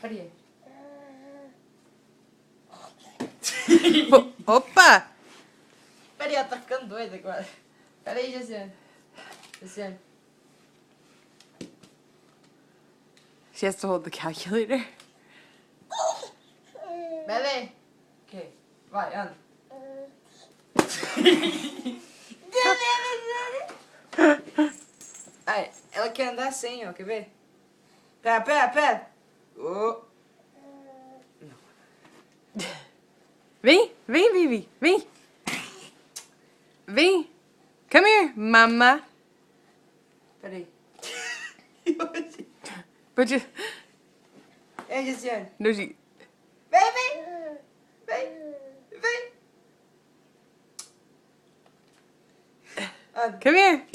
Peraí. Opa! Peraí, ela tá ficando doida agora. Peraí, Josiane. Josiane. She has to hold the calculator. Belém. Ok. Vai, anda. Ai, ela quer andar assim, ó. Quer ver? Pera, pera, pera. Oh. Vem, vem, Vivi, vem. Vem. Come here, mama. Peraí. Put you... Ei, Josiane. No, she... Vem, vem. Vem. Vem. Anda. Come here.